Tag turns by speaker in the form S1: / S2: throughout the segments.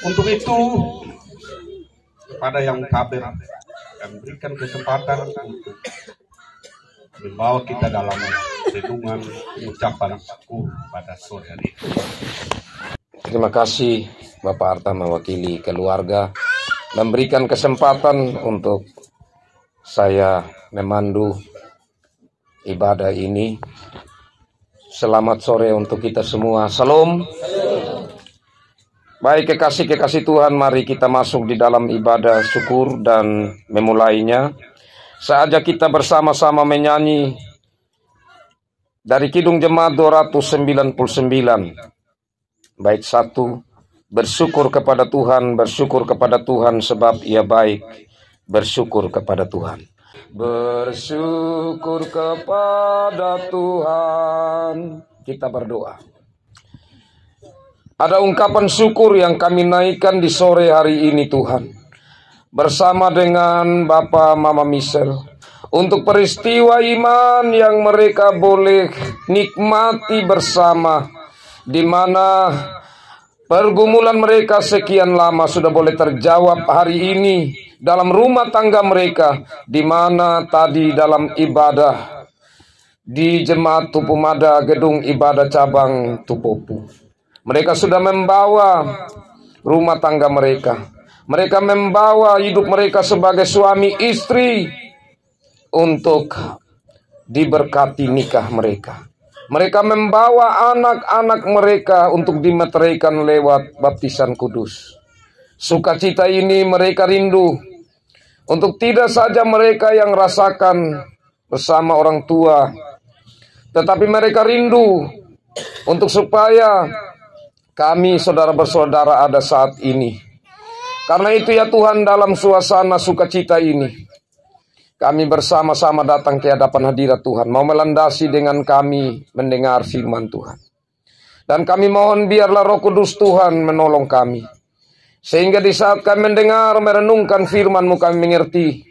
S1: Untuk itu, kepada yang kabar, kami berikan kesempatan untuk membawa kita dalam renungan ucapan syukur pada sore hari ini.
S2: Terima kasih Bapak Arta mewakili keluarga memberikan kesempatan untuk saya memandu ibadah ini. Selamat sore untuk kita semua. Salam. Baik kekasih-kekasih Tuhan, mari kita masuk di dalam ibadah syukur dan memulainya. Saatnya kita bersama-sama menyanyi dari Kidung Jemaat 299. Bait 1, bersyukur kepada Tuhan sebab Ia baik. Bersyukur kepada Tuhan. Bersyukur kepada Tuhan. Kita berdoa. Ada ungkapan syukur yang kami naikkan di sore hari ini Tuhan. Bersama dengan Bapak Mama Michelle. Untuk peristiwa iman yang mereka boleh nikmati bersama. Di mana pergumulan mereka sekian lama sudah boleh terjawab hari ini. Dalam rumah tangga mereka. Di mana tadi dalam ibadah. Di Jemaat Tupumada Gedung Ibadah Cabang Tupopu. Mereka sudah membawa rumah tangga mereka. Mereka membawa hidup mereka sebagai suami istri untuk diberkati nikah mereka. Mereka membawa anak-anak mereka untuk dimeteraikan lewat baptisan kudus. Sukacita ini mereka rindu untuk tidak saja mereka yang rasakan bersama orang tua, tetapi mereka rindu untuk supaya kami saudara bersaudara ada saat ini. Karena itu ya Tuhan, dalam suasana sukacita ini kami bersama-sama datang ke hadapan hadirat Tuhan, mau melandasi dengan kami mendengar firman Tuhan. Dan kami mohon biarlah Roh Kudus Tuhan menolong kami, sehingga di saat kami mendengar merenungkan firman-Mu kami mengerti.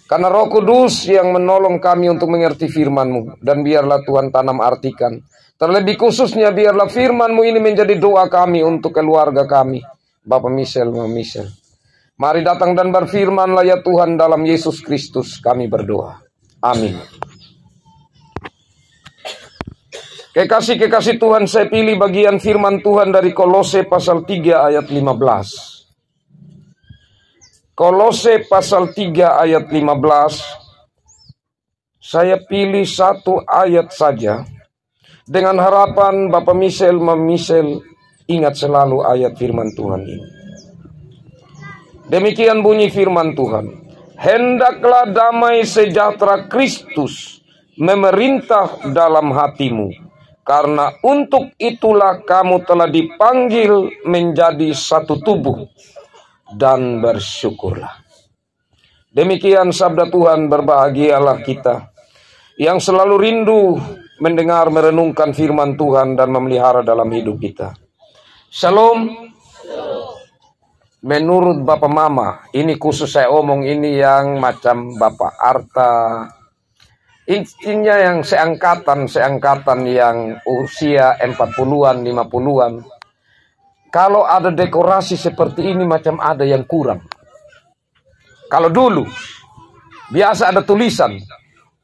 S2: Karena Roh Kudus yang menolong kami untuk mengerti firman-Mu. Dan biarlah Tuhan tanam artikan. Terlebih khususnya biarlah firman-Mu ini menjadi doa kami untuk keluarga kami. Bapak Michelle, Mama Michelle. Mari datang dan berfirmanlah ya Tuhan, dalam Yesus Kristus kami berdoa. Amin. Kekasih-kekasih Tuhan, saya pilih bagian firman Tuhan dari Kolose pasal 3 ayat 15. Kolose pasal 3 ayat 15. Saya pilih satu ayat saja. Dengan harapan Bapak Michelle, Mama Michelle ingat selalu ayat firman Tuhan ini. Demikian bunyi firman Tuhan. Hendaklah damai sejahtera Kristus memerintah dalam hatimu. Karena untuk itulah kamu telah dipanggil menjadi satu tubuh. Dan bersyukurlah. Demikian sabda Tuhan, berbahagialah kita yang selalu rindu mendengar merenungkan firman Tuhan dan memelihara dalam hidup kita. Shalom. Menurut Bapak Mama, ini khusus saya omong ini yang macam Bapak Arta. Intinya yang seangkatan yang usia 40-an, 50-an. Kalau ada dekorasi seperti ini macam ada yang kurang. Kalau dulu biasa ada tulisan.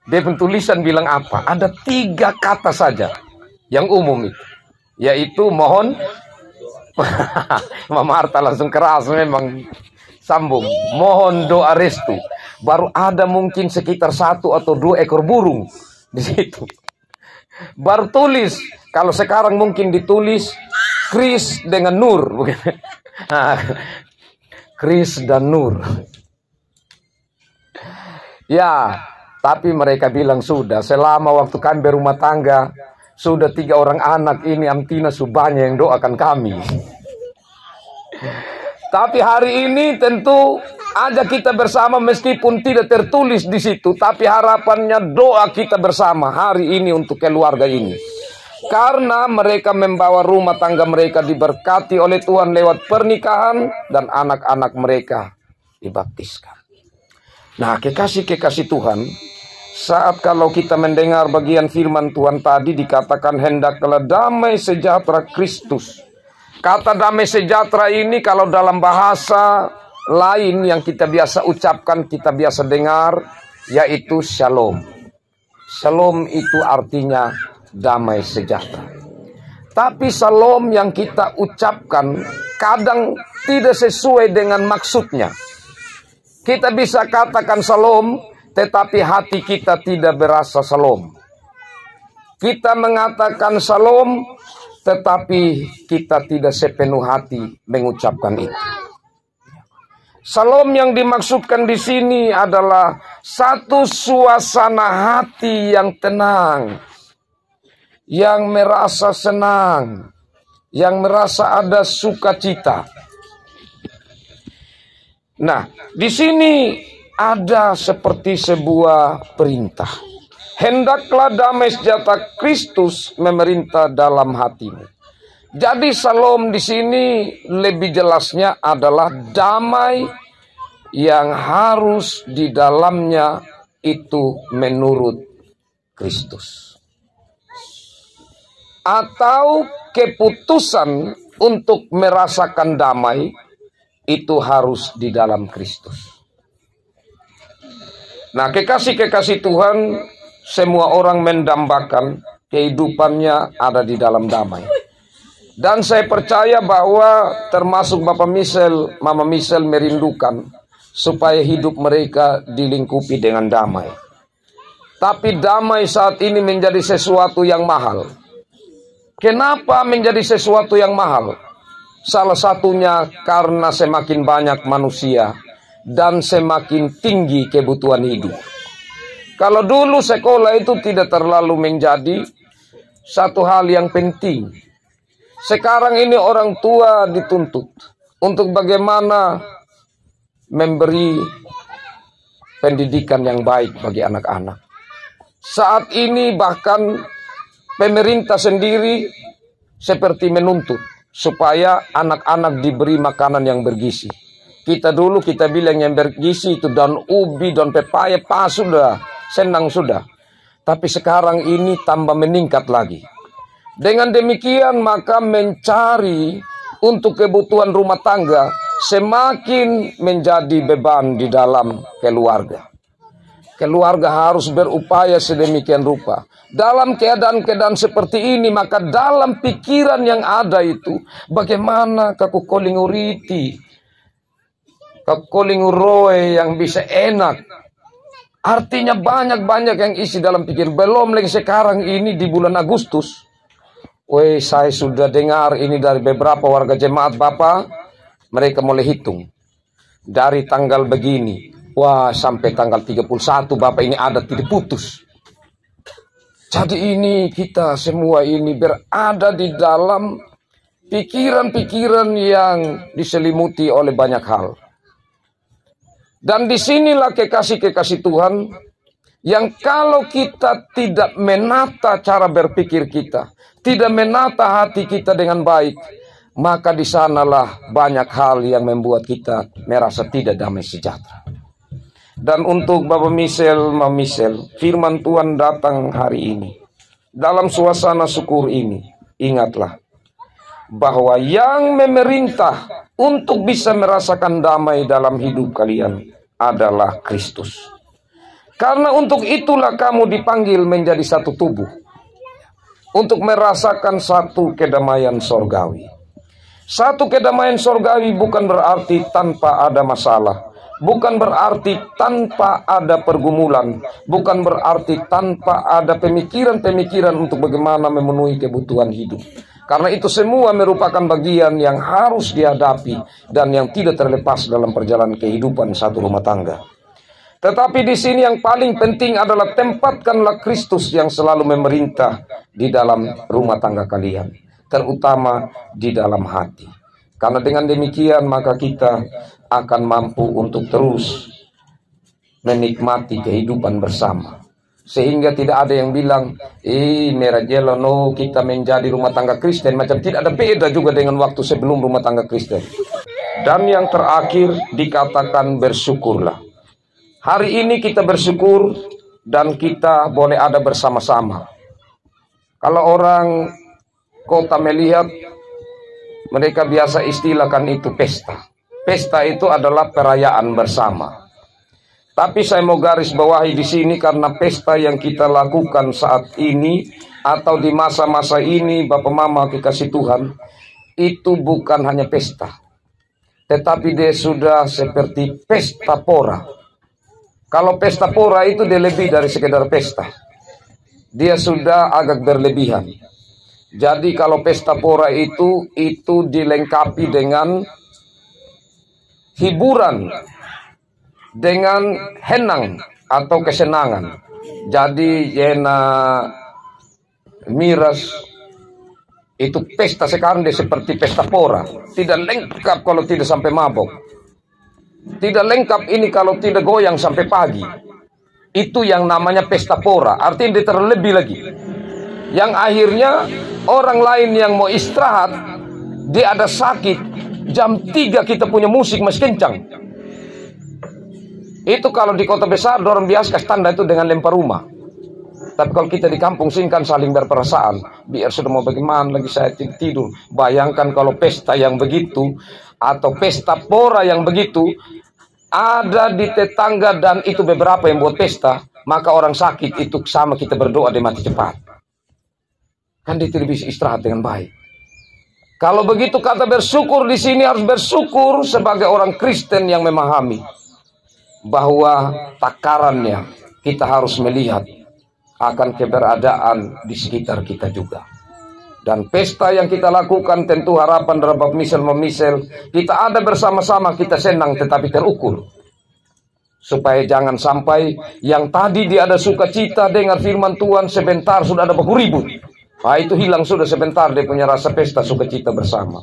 S2: Dia tulisan bilang apa? Ada 3 kata saja yang umum itu. Yaitu mohon. Mama Arta langsung keras memang sambung. Mohon doa restu. Baru ada mungkin sekitar 1 atau 2 ekor burung di situ. Baru tulis. Kalau sekarang mungkin ditulis Kris dengan Nur. Kris dan Nur. Ya. Tapi mereka bilang sudah, selama waktu kami berumah tangga, sudah 3 orang anak ini Amtina Subanya yang doakan kami. Tapi hari ini tentu aja kita bersama meskipun tidak tertulis di situ. Tapi harapannya doa kita bersama hari ini untuk keluarga ini. Karena mereka membawa rumah tangga mereka diberkati oleh Tuhan lewat pernikahan dan anak-anak mereka dibaptiskan. Nah, kekasih-kekasih Tuhan, saat kalau kita mendengar bagian firman Tuhan tadi dikatakan hendaklah damai sejahtera Kristus Kata damai sejahtera ini kalau dalam bahasa lain yang kita biasa ucapkan, kita biasa dengar, yaitu shalom. Shalom itu artinya damai sejahtera. Tapi shalom yang kita ucapkan kadang tidak sesuai dengan maksudnya. Kita bisa katakan shalom, tetapi hati kita tidak berasa shalom. Kita mengatakan shalom, tetapi kita tidak sepenuh hati mengucapkan itu. Shalom yang dimaksudkan di sini adalah satu suasana hati yang tenang, yang merasa senang, yang merasa ada sukacita. Nah, di sini ada seperti sebuah perintah. Hendaklah damai sejahtera Kristus memerintah dalam hatimu. Jadi shalom di sini lebih jelasnya adalah damai yang harus di dalamnya itu menurut Kristus. Atau keputusan untuk merasakan damai itu harus di dalam Kristus. Nah, kekasih-kekasih Tuhan, semua orang mendambakan kehidupannya ada di dalam damai. Dan saya percaya bahwa termasuk Bapak Michel, Mama Michel merindukan supaya hidup mereka dilingkupi dengan damai. Tapi damai saat ini menjadi sesuatu yang mahal. Kenapa menjadi sesuatu yang mahal? Salah satunya karena semakin banyak manusia dan semakin tinggi kebutuhan hidup. Kalau dulu sekolah itu tidak terlalu menjadi satu hal yang penting. Sekarang ini orang tua dituntut untuk bagaimana memberi pendidikan yang baik bagi anak-anak. Saat ini bahkan pemerintah sendiri seperti menuntut supaya anak-anak diberi makanan yang bergizi. Kita dulu kita bilang yang bergizi itu daun ubi, daun pepaya, pas sudah, senang sudah. Tapi sekarang ini tambah meningkat lagi. Dengan demikian maka mencari untuk kebutuhan rumah tangga semakin menjadi beban di dalam keluarga. Keluarga harus berupaya sedemikian rupa. Dalam keadaan-keadaan seperti ini, maka dalam pikiran yang ada itu, bagaimana kakukolinguriti, kakukolinguroe yang bisa enak. Artinya banyak-banyak yang isi dalam pikiran. Belum lagi sekarang ini di bulan Agustus. Weh, saya sudah dengar ini dari beberapa warga jemaat Bapak. Mereka mulai hitung. Dari tanggal begini. Wah, sampai tanggal 31 Bapak ini ada tidak putus. Jadi ini kita semua ini berada di dalam pikiran-pikiran yang diselimuti oleh banyak hal. Dan disinilah kekasih-kekasih Tuhan yang kalau kita tidak menata cara berpikir kita, tidak menata hati kita dengan baik, maka di sanalah banyak hal yang membuat kita merasa tidak damai sejahtera. Dan untuk Bapak Michel, Mama Michel, firman Tuhan datang hari ini. Dalam suasana syukur ini, ingatlah bahwa yang memerintah untuk bisa merasakan damai dalam hidup kalian adalah Kristus. Karena untuk itulah kamu dipanggil menjadi satu tubuh. Untuk merasakan satu kedamaian sorgawi. Satu kedamaian sorgawi bukan berarti tanpa ada masalah. Bukan berarti tanpa ada pergumulan. Bukan berarti tanpa ada pemikiran-pemikiran untuk bagaimana memenuhi kebutuhan hidup. Karena itu semua merupakan bagian yang harus dihadapi dan yang tidak terlepas dalam perjalanan kehidupan satu rumah tangga. Tetapi di sini yang paling penting adalah tempatkanlah Kristus yang selalu memerintah di dalam rumah tangga kalian. Terutama di dalam hati. Karena dengan demikian maka kita akan mampu untuk terus menikmati kehidupan bersama. Sehingga tidak ada yang bilang, merajelo no kita menjadi rumah tangga Kristen. Macam tidak ada beda juga dengan waktu sebelum rumah tangga Kristen. Dan yang terakhir dikatakan bersyukurlah. Hari ini kita bersyukur dan kita boleh ada bersama-sama. Kalau orang kota melihat Mereka biasa istilahkan itu pesta. Pesta itu adalah perayaan bersama. Tapi saya mau garis bawahi di sini karena pesta yang kita lakukan saat ini atau di masa-masa ini, Bapak Mama kekasih Tuhan, itu bukan hanya pesta, tetapi dia sudah seperti pesta pora. Kalau pesta pora itu dia lebih dari sekedar pesta. Dia sudah agak berlebihan. Jadi kalau pesta pora itu dilengkapi dengan hiburan, dengan henang atau kesenangan. Jadi jena miras itu pesta sekarang dia seperti pesta pora. Tidak lengkap kalau tidak sampai mabok. Tidak lengkap ini kalau tidak goyang sampai pagi. Itu yang namanya pesta pora. Artinya dia terlebih lagi. Yang akhirnya orang lain yang mau istirahat, dia ada sakit, jam 3 kita punya musik masih kencang. Itu kalau di kota besar orang biasa tanda itu dengan lempar rumah. Tapi kalau kita di kampung sini kan saling berperasaan. Biar sudah mau bagaimana lagi saya tidur. Bayangkan kalau pesta yang begitu atau pesta pora yang begitu ada di tetangga dan itu beberapa yang buat pesta, maka orang sakit itu sama kita berdoa dia mati cepat. Kan dia tidak bisa istirahat dengan baik. Kalau begitu kata bersyukur di sini harus bersyukur sebagai orang Kristen yang memahami bahwa takarannya kita harus melihat akan keberadaan di sekitar kita juga. Dan pesta yang kita lakukan tentu harapan dari Bapak Misel, kita ada bersama-sama, kita senang tetapi terukur. Supaya jangan sampai yang tadi dia ada sukacita dengar firman Tuhan, sebentar sudah ada baku ribut. Nah, itu hilang sudah sebentar dia punya rasa pesta sukacita bersama.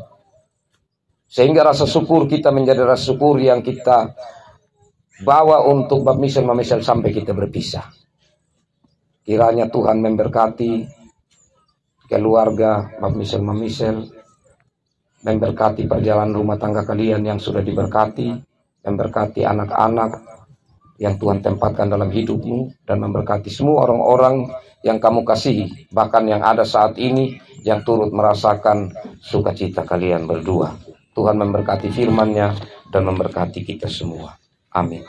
S2: Sehingga rasa syukur kita menjadi rasa syukur yang kita bawa untuk Bapak Misel sampai kita berpisah. Kiranya Tuhan memberkati keluarga Bapak Misel, memberkati perjalanan rumah tangga kalian yang sudah diberkati, memberkati anak-anak yang Tuhan tempatkan dalam hidupmu, dan memberkati semua orang-orang yang kamu kasihi, bahkan yang ada saat ini yang turut merasakan sukacita kalian berdua. Tuhan memberkati firman-Nya dan memberkati kita semua. Amin.